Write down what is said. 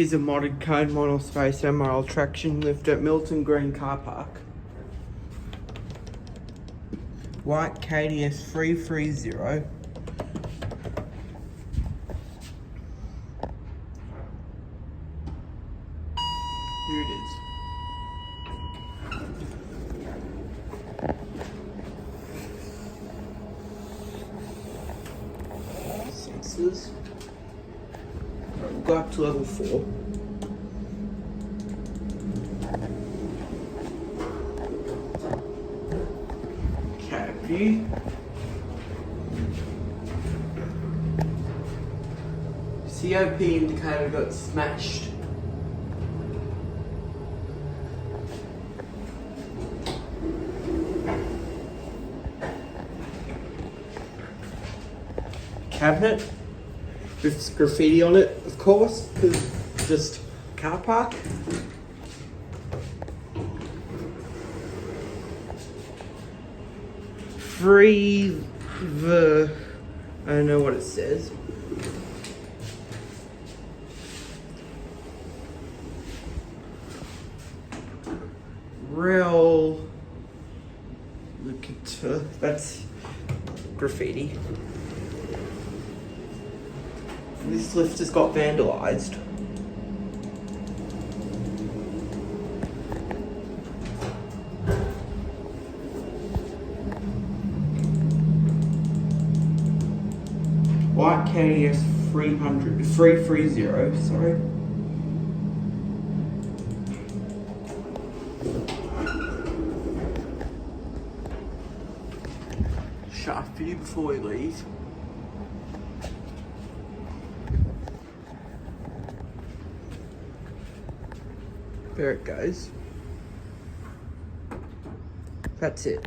Here's a modded KONE MonoSpace MRL Traction lift at Milton Green Car Park. White KDS 330. Here it is. Sensors. We'll go up to level 4. Cab view. COP indicator got smashed. Cabinet with graffiti on it, of course, because just car park. I don't know what it says. Real. Look at that's graffiti. This lift has got vandalised. White KDS 330, sorry. Shaft view before we leave. There it goes. That's it.